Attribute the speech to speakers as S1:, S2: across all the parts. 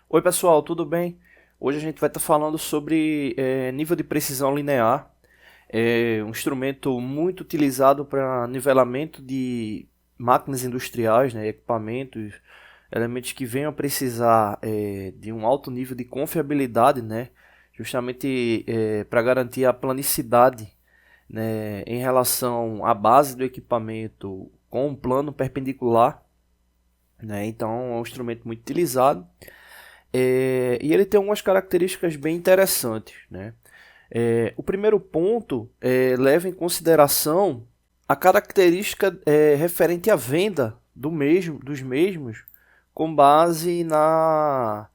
S1: Oi pessoal, tudo bem? Hoje a gente vai estar falando sobre nível de precisão linear, um instrumento muito utilizado para nivelamento de máquinas industriais, né, equipamentos, elementos que venham a precisar de um alto nível de confiabilidade, né, justamente para garantir a planicidade, né, em relação à base do equipamento com um plano perpendicular, né, então é um instrumento muito utilizado. E ele tem algumas características bem interessantes, né? O primeiro ponto leva em consideração a característica referente à venda dos mesmos com base na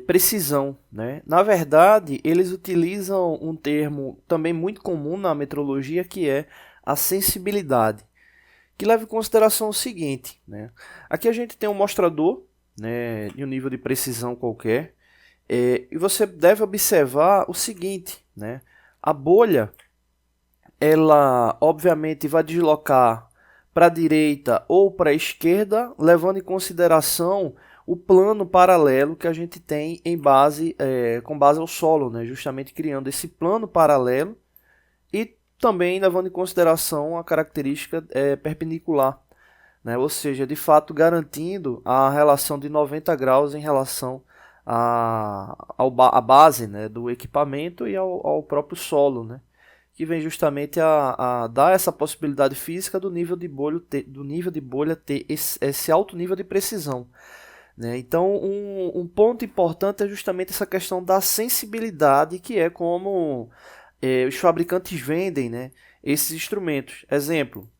S1: precisão, né? Na verdade, eles utilizam um termo também muito comum na metrologia que é a sensibilidade, que leva em consideração o seguinte, né? Aqui a gente tem um mostrador, né, de um nível de precisão qualquer, e você deve observar o seguinte, né? A bolha, ela obviamente vai deslocar para a direita ou para a esquerda, levando em consideração o plano paralelo que a gente tem em base, com base ao solo, né? Justamente criando esse plano paralelo e também levando em consideração a característica perpendicular, né? Ou seja, de fato garantindo a relação de 90 graus em relação à base, né, do equipamento e ao próprio solo, né? Que vem justamente a dar essa possibilidade física do nível de bolha ter esse alto nível de precisão, né? Então, um ponto importante é justamente essa questão da sensibilidade, que é como os fabricantes vendem, né, esses instrumentos. Exemplo,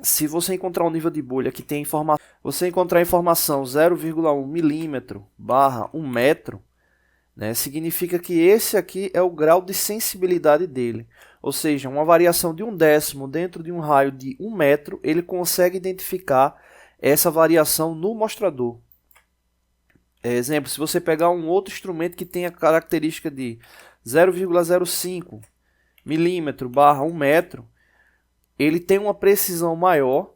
S1: se você encontrar um nível de bolha que tem informação, você encontrar informação 0,1 milímetro barra 1 metro, né, significa que esse aqui é o grau de sensibilidade dele. Ou seja, uma variação de 1/10 dentro de um raio de 1 metro, ele consegue identificar essa variação no mostrador. Exemplo, se você pegar um outro instrumento que tem a característica de 0,05 milímetro barra 1 metro, ele tem uma precisão maior,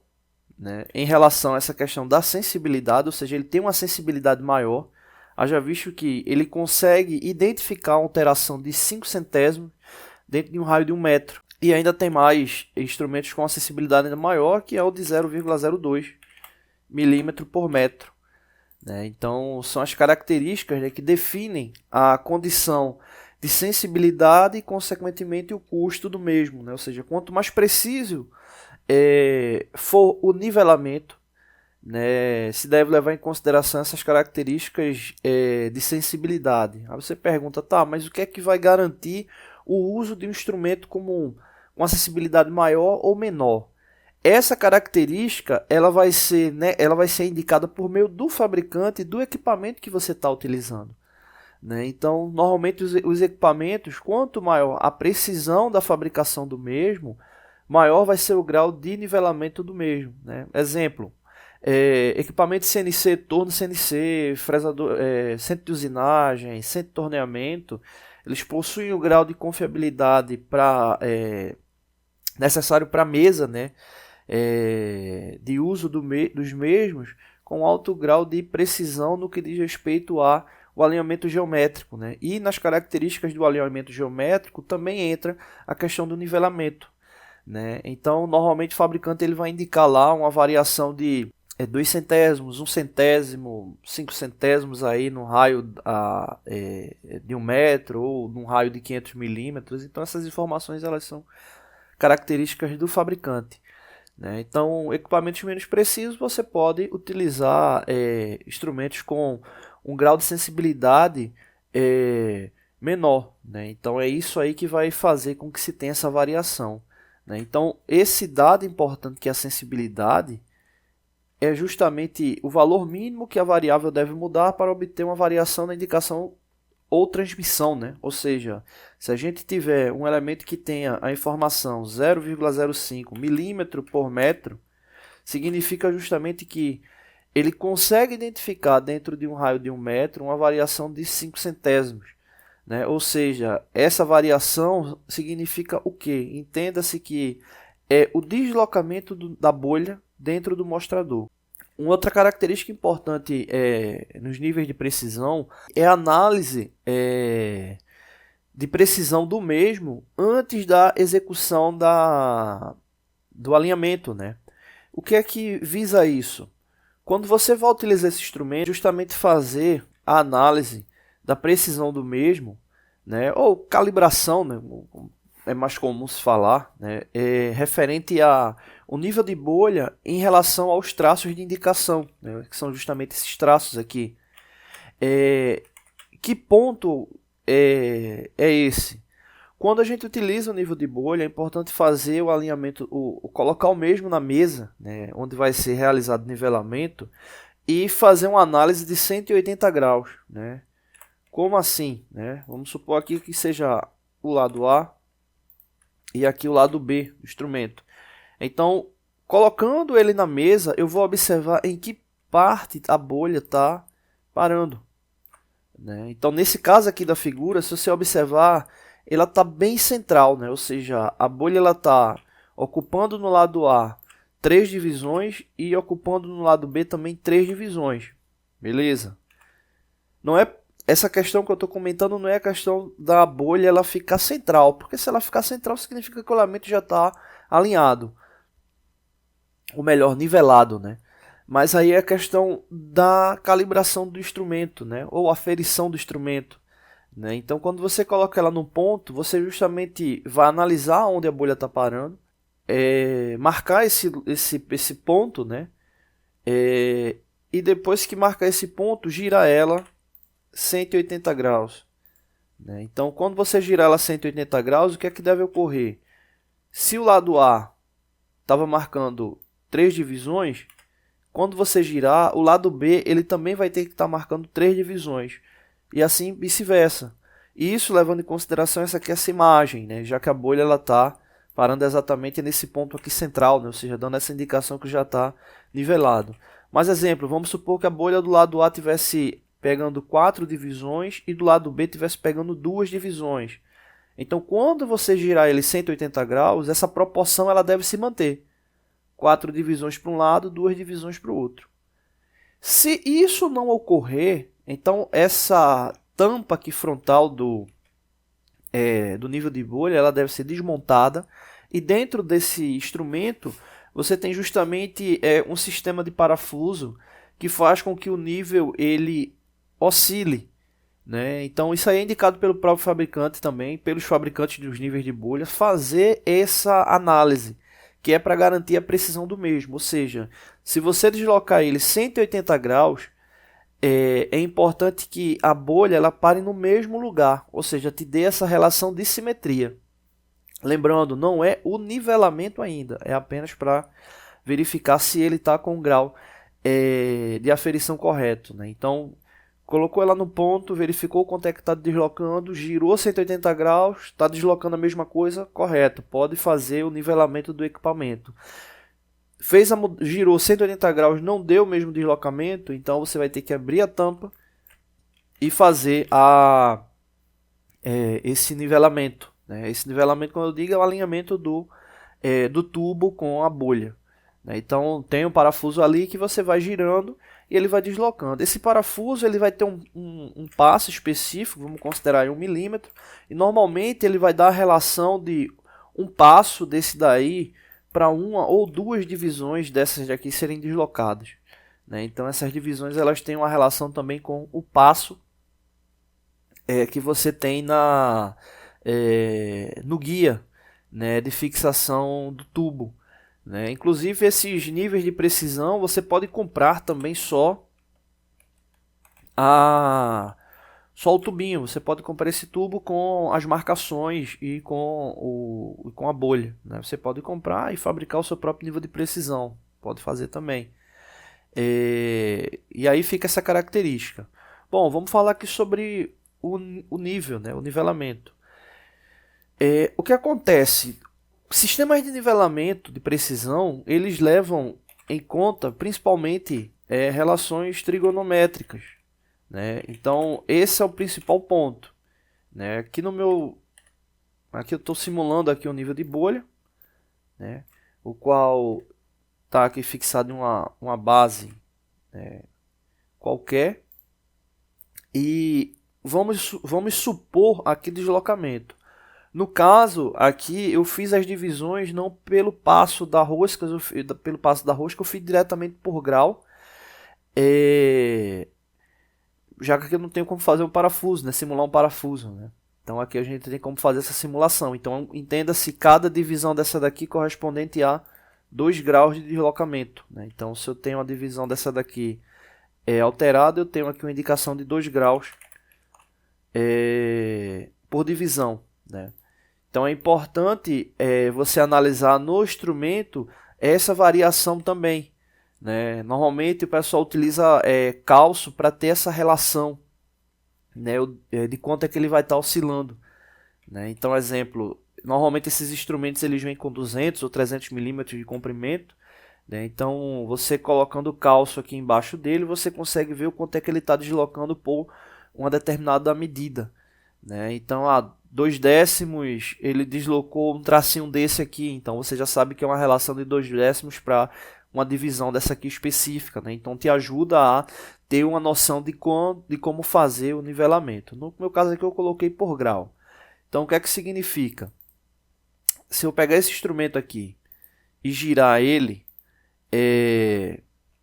S1: né, em relação a essa questão da sensibilidade, ou seja, ele tem uma sensibilidade maior. Haja visto que ele consegue identificar uma alteração de 5 centésimos dentro de um raio de 1 metro. E ainda tem mais instrumentos com a sensibilidade ainda maior, que é o de 0,02 milímetro por metro, né? Então, são as características, né, que definem a condição de sensibilidade e, consequentemente, o custo do mesmo, né? Ou seja, quanto mais preciso for o nivelamento, né, se deve levar em consideração essas características de sensibilidade. Aí você pergunta, tá, mas o que é que vai garantir o uso de um instrumento com uma sensibilidade maior ou menor? Essa característica ela vai ser indicada por meio do fabricante e do equipamento que você está utilizando, né? Então, normalmente os equipamentos, quanto maior a precisão da fabricação do mesmo, maior vai ser o grau de nivelamento do mesmo, né? Exemplo, equipamento CNC, torno CNC, fresador, centro de usinagem, centro de torneamento, eles possuem o grau de confiabilidade necessário para a mesa, né, de uso dos mesmos, com alto grau de precisão no que diz respeito ao alinhamento geométrico, né? E nas características do alinhamento geométrico também entra a questão do nivelamento, né? Então, normalmente o fabricante ele vai indicar lá uma variação de 2 centésimos, 1 centésimo, 5 centésimos aí no raio de 1 metro ou num raio de 500 milímetros. Então, essas informações elas são características do fabricante, né? Então, equipamentos menos precisos, você pode utilizar instrumentos com um grau de sensibilidade menor, né? Então, é isso aí que vai fazer com que se tenha essa variação, né? Então, esse dado importante que é a sensibilidade é justamente o valor mínimo que a variável deve mudar para obter uma variação na indicação ou transmissão, né? Ou seja, se a gente tiver um elemento que tenha a informação 0,05 milímetro por metro, significa justamente que ele consegue identificar dentro de um raio de 1 metro uma variação de 5 centésimos, né? Ou seja, essa variação significa o quê? Entenda-se que é o deslocamento da bolha dentro do mostrador. Uma outra característica importante nos níveis de precisão é a análise de precisão do mesmo antes da execução do alinhamento, né? O que é que visa isso? Quando você vai utilizar esse instrumento, justamente fazer a análise da precisão do mesmo, né? Ou calibração, né? É mais comum se falar, né? Referente ao nível de bolha em relação aos traços de indicação, né? Que são justamente esses traços aqui. Que ponto é esse? Quando a gente utiliza o nível de bolha, é importante fazer o alinhamento, colocar o mesmo na mesa, né, onde vai ser realizado o nivelamento, e fazer uma análise de 180 graus. Né? Como assim? Né? Vamos supor aqui que seja o lado A e aqui o lado B do instrumento. Então, colocando ele na mesa, eu vou observar em que parte a bolha está parando. Né? Então, nesse caso aqui da figura, se você observar, ela está bem central, né? Ou seja, a bolha está ocupando no lado A 3 divisões e ocupando no lado B também 3 divisões. Beleza? Não é essa questão que eu estou comentando, não é a questão da bolha ela ficar central, porque se ela ficar central significa que o alinhamento já está alinhado, ou melhor, nivelado, né? Mas aí é a questão da calibração do instrumento, né? Ou aferição do instrumento. Né? Então, quando você coloca ela no ponto, você justamente vai analisar onde a bolha está parando, marcar esse ponto, né? E depois que marcar esse ponto, gira ela 180 graus. Né? Então, quando você girar ela 180 graus, o que é que deve ocorrer? Se o lado A estava marcando 3 divisões, quando você girar, o lado B ele também vai ter que estar marcando 3 divisões. E assim vice-versa. E isso levando em consideração essa imagem, né? Já que a bolha está parando exatamente nesse ponto aqui central, né? Ou seja, dando essa indicação que já está nivelado. Mas exemplo, vamos supor que a bolha do lado A estivesse pegando 4 divisões e do lado B estivesse pegando 2 divisões. Então, quando você girar ele 180 graus, essa proporção ela deve se manter. 4 divisões para um lado, 2 divisões para o outro. Se isso não ocorrer, então essa tampa aqui frontal do nível de bolha ela deve ser desmontada, e dentro desse instrumento você tem justamente um sistema de parafuso que faz com que o nível ele oscile. Né? Então isso aí é indicado pelo próprio fabricante também, pelos fabricantes dos níveis de bolha, fazer essa análise, que é para garantir a precisão do mesmo. Ou seja, se você deslocar ele 180 graus, é importante que a bolha ela pare no mesmo lugar, ou seja, te dê essa relação de simetria. Lembrando, não é o nivelamento ainda, é apenas para verificar se ele está com o grau de aferição correto. Né? Então, colocou ela no ponto, verificou quanto é que está deslocando, girou 180 graus, está deslocando a mesma coisa, correto. Pode fazer o nivelamento do equipamento. Girou 180 graus, não deu o mesmo deslocamento, então você vai ter que abrir a tampa e fazer esse nivelamento. Né? Esse nivelamento, quando eu digo, é o alinhamento do tubo com a bolha. Né? Então tem um parafuso ali que você vai girando e ele vai deslocando. Esse parafuso ele vai ter um passo específico, vamos considerar aí 1 milímetro, e normalmente ele vai dar a relação de um passo desse daí para uma ou duas divisões dessas daqui serem deslocadas. Né? Então essas divisões elas têm uma relação também com o passo que você tem no guia, né, de fixação do tubo. Né? Inclusive esses níveis de precisão você pode comprar também só o tubinho. Você pode comprar esse tubo com as marcações e com a bolha. Né? Você pode comprar e fabricar o seu próprio nível de precisão. Pode fazer também. E aí fica essa característica. Bom, vamos falar aqui sobre o nível, né? O nivelamento. O que acontece? Sistemas de nivelamento de precisão, eles levam em conta principalmente relações trigonométricas. Né? Então, esse é o principal ponto. Né? Aqui eu estou simulando aqui o nível de bolha, né? O qual está aqui fixado em uma base qualquer, e vamos supor aqui deslocamento. No caso, aqui eu fiz as divisões não pelo passo da rosca, eu fiz diretamente por grau, já que aqui eu não tenho como fazer um parafuso, né? Simular um parafuso, né? Então aqui a gente tem como fazer essa simulação. Então entenda-se cada divisão dessa daqui correspondente a 2 graus de deslocamento, né? Então se eu tenho uma divisão dessa daqui alterada, eu tenho aqui uma indicação de 2 graus por divisão, né? Então é importante você analisar no instrumento essa variação também, né? Normalmente o pessoal utiliza calço para ter essa relação, né, de quanto é que ele vai estar oscilando, né? Então, exemplo, normalmente esses instrumentos eles vêm com 200 ou 300 milímetros de comprimento, né? Então, você colocando o calço aqui embaixo dele, você consegue ver o quanto é que ele está deslocando por uma determinada medida, né? Então, a 2 décimos ele deslocou um tracinho desse aqui, então você já sabe que é uma relação de 2 décimos para uma divisão dessa aqui específica, né? Então te ajuda a ter uma noção de como fazer o nivelamento. No meu caso aqui eu coloquei por grau. Então o que é que significa? Se eu pegar esse instrumento aqui e girar ele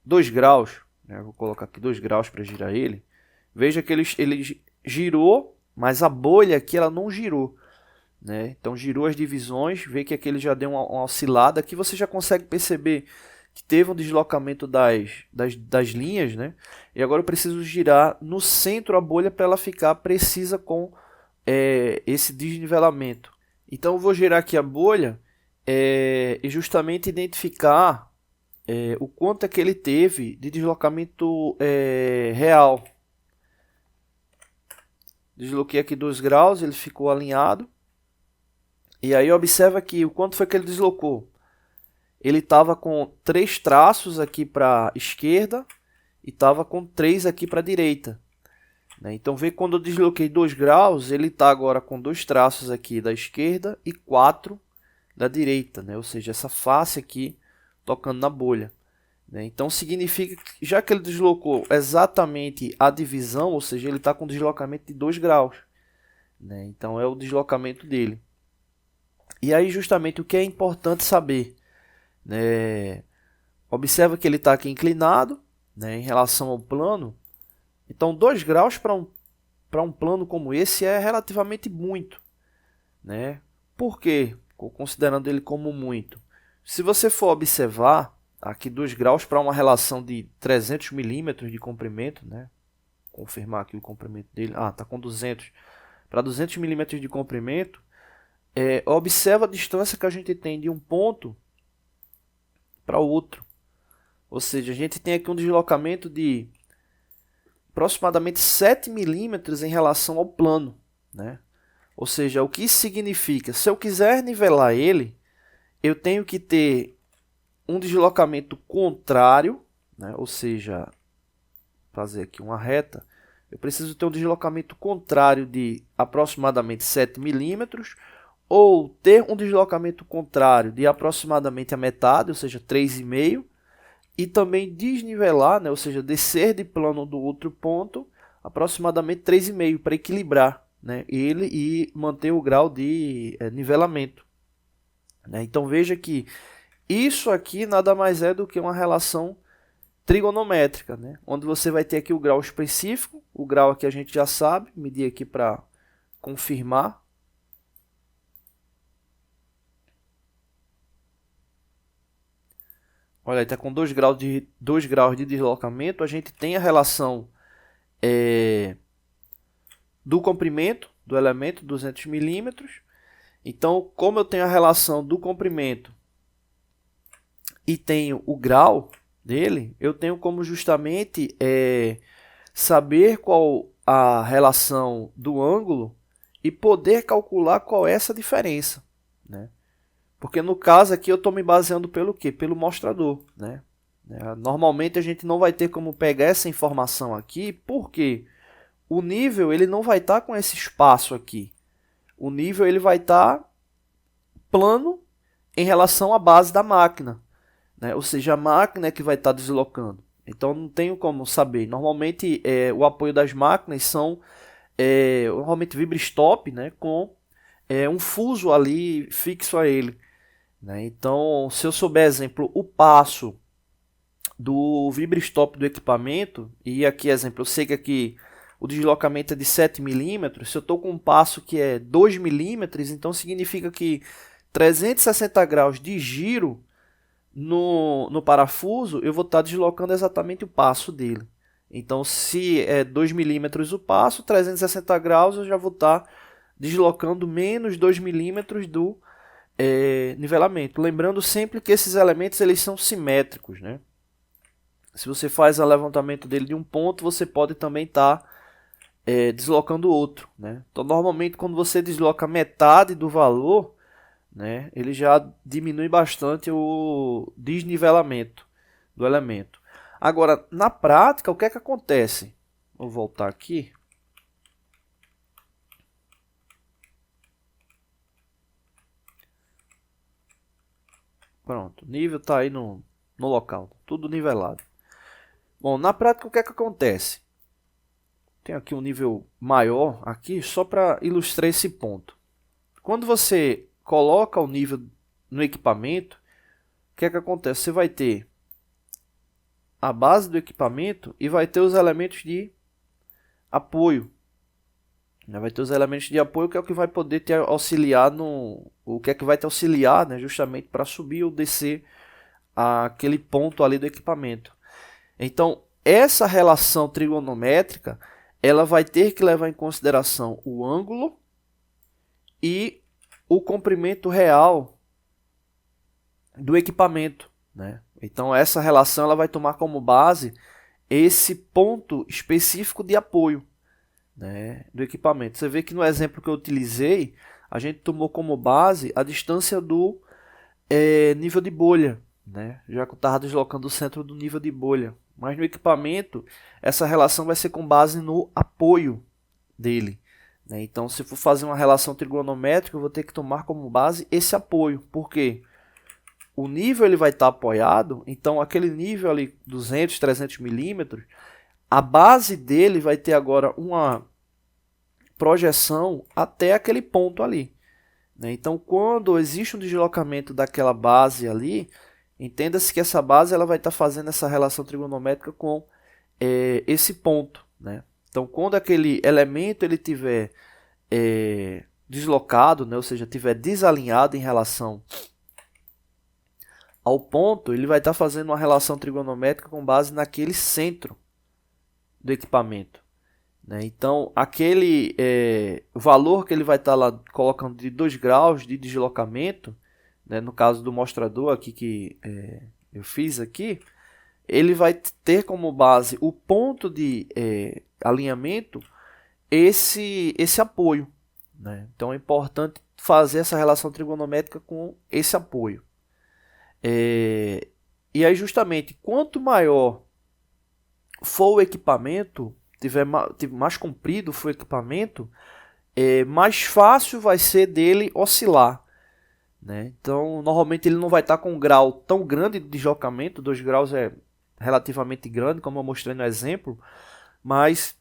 S1: 2 graus, né? Vou colocar aqui 2 graus para girar ele. Veja que ele girou, mas a bolha aqui ela não girou, né? Então girou as divisões, vê que aqui ele já deu uma oscilada. Aqui você já consegue perceber que teve um deslocamento das linhas, né? E agora eu preciso girar no centro a bolha para ela ficar precisa com esse desnivelamento. Então eu vou girar aqui a bolha e justamente identificar o quanto é que ele teve de deslocamento real. Desloquei aqui 2 graus, ele ficou alinhado. E aí observa aqui o quanto foi que ele deslocou. Ele estava com 3 traços aqui para a esquerda e estava com 3 aqui para a direita, né? Então vê que quando eu desloquei 2 graus, ele está agora com 2 traços aqui da esquerda e 4 da direita, né? Ou seja, essa face aqui tocando na bolha, né? Então significa que já que ele deslocou exatamente a divisão, ou seja, ele está com deslocamento de 2 graus, né? Então é o deslocamento dele. E aí justamente o que é importante saber, né? Observa que ele está aqui inclinado, né, em relação ao plano. Então 2 graus para um plano como esse é relativamente muito, né? Por quê? Considerando ele como muito. Se você for observar aqui 2 graus para uma relação de 300 milímetros de comprimento, né? Confirmar aqui o comprimento dele. Está com 200. Para 200 milímetros de comprimento, observa a distância que a gente tem de um ponto para o outro. Ou seja, a gente tem aqui um deslocamento de aproximadamente 7 milímetros em relação ao plano, né? Ou seja, o que isso significa? Se eu quiser nivelar ele, eu tenho que ter um deslocamento contrário, né? Ou seja, fazer aqui uma reta, eu preciso ter um deslocamento contrário de aproximadamente 7 milímetros, ou ter um deslocamento contrário de aproximadamente a metade, ou seja, 3,5, e também desnivelar, né, ou seja, descer de plano do outro ponto aproximadamente 3,5 para equilibrar, né, ele e manter o grau de nivelamento, né? Então veja que isso aqui nada mais é do que uma relação trigonométrica, né, onde você vai ter aqui o grau específico, o grau aqui a gente já sabe, medir aqui para confirmar. Olha, está com 2 graus de deslocamento. A gente tem a relação do comprimento do elemento, 200 milímetros. Então, como eu tenho a relação do comprimento e tenho o grau dele, eu tenho como justamente saber qual a relação do ângulo e poder calcular qual é essa diferença, né? Porque no caso aqui eu estou me baseando pelo quê? Pelo mostrador, né? Normalmente a gente não vai ter como pegar essa informação aqui, porque o nível ele não vai estar com esse espaço aqui. O nível ele vai estar plano em relação à base da máquina, né? Ou seja, a máquina é que vai estar deslocando. Então não tenho como saber. Normalmente o apoio das máquinas são normalmente vibra-stop, né, com um fuso ali fixo a ele, né? Então, se eu souber, exemplo, o passo do vibra-stop do equipamento, e aqui, exemplo, eu sei que aqui o deslocamento é de 7 milímetros, se eu estou com um passo que é 2 milímetros, então significa que 360 graus de giro no parafuso, eu vou estar deslocando exatamente o passo dele. Então, se é 2 milímetros o passo, 360 graus eu já vou estar deslocando menos 2 milímetros do nivelamento. Lembrando sempre que esses elementos eles são simétricos, né? Se você faz o levantamento dele de um ponto, você pode também estar deslocando outro, né? Então, normalmente, quando você desloca metade do valor, né, ele já diminui bastante o desnivelamento do elemento. Agora, na prática, o que é que acontece? Vou voltar aqui. Pronto, o nível está aí no local, tudo nivelado. Bom, na prática, o que é que acontece? Tem aqui um nível maior aqui, só para ilustrar esse ponto. Quando você coloca o nível no equipamento, o que é que acontece? Você vai ter a base do equipamento e vai ter os elementos de apoio. Vai ter os elementos de apoio que é o que vai poder te auxiliar o que é que vai te auxiliar, né, justamente para subir ou descer aquele ponto ali do equipamento. Então, essa relação trigonométrica, ela vai ter que levar em consideração o ângulo e o comprimento real do equipamento, né? Então, essa relação ela vai tomar como base esse ponto específico de apoio, né, do equipamento. Você vê que no exemplo que eu utilizei, a gente tomou como base a distância do nível de bolha, né? Já que eu estava deslocando o centro do nível de bolha. Mas no equipamento, essa relação vai ser com base no apoio dele, né? Então, se for fazer uma relação trigonométrica, eu vou ter que tomar como base esse apoio. Por quê? O nível ele vai estar apoiado, então aquele nível ali, 200, 300 milímetros, a base dele vai ter agora uma projeção até aquele ponto ali, né? Então, quando existe um deslocamento daquela base ali, entenda-se que essa base ela vai estar fazendo essa relação trigonométrica com esse ponto, né? Então, quando aquele elemento ele tiver deslocado, né, ou seja, tiver desalinhado em relação ao ponto, ele vai estar fazendo uma relação trigonométrica com base naquele centro do equipamento, né? Então, aquele valor que ele vai estar lá colocando de 2 graus de deslocamento, né, no caso do mostrador aqui que eu fiz aqui, ele vai ter como base o ponto de alinhamento, esse apoio, né? Então, é importante fazer essa relação trigonométrica com esse apoio. E aí, justamente, quanto maior for o equipamento, tiver mais comprido for o equipamento, mais fácil vai ser dele oscilar, né? Então, normalmente ele não vai estar com um grau tão grande de deslocamento, 2 graus é relativamente grande, como eu mostrei no exemplo, mas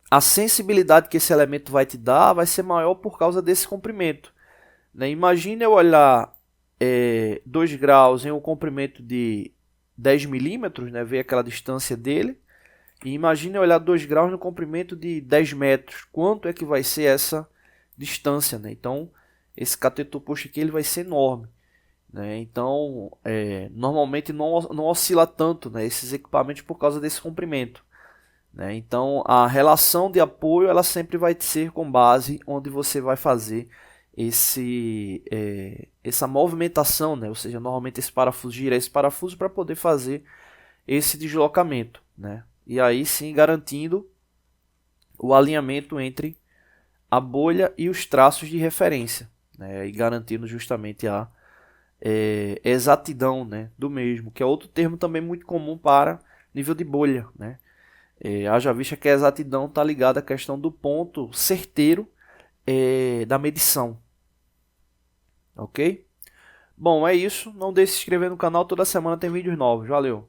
S1: a sensibilidade que esse elemento vai te dar vai ser maior por causa desse comprimento, né? Imagine eu olhar 2 graus em um comprimento de 10 milímetros, né? Ver aquela distância dele. E imagine olhar 2 graus no comprimento de 10 metros. Quanto é que vai ser essa distância, né? Então, esse catetor posto aqui ele vai ser enorme, né? Então, normalmente não oscila tanto, né, esses equipamentos por causa desse comprimento, né? Então, a relação de apoio ela sempre vai ser com base onde você vai fazer essa movimentação, né? Ou seja, normalmente esse parafuso gira esse parafuso para poder fazer esse deslocamento, né? E aí sim garantindo o alinhamento entre a bolha e os traços de referência, né? E garantindo justamente a exatidão, né, do mesmo, que é outro termo também muito comum para nível de bolha, né? Haja vista que a exatidão está ligada à questão do ponto certeiro da medição. Ok? Bom, é isso. Não deixe de se inscrever no canal. Toda semana tem vídeos novos. Valeu!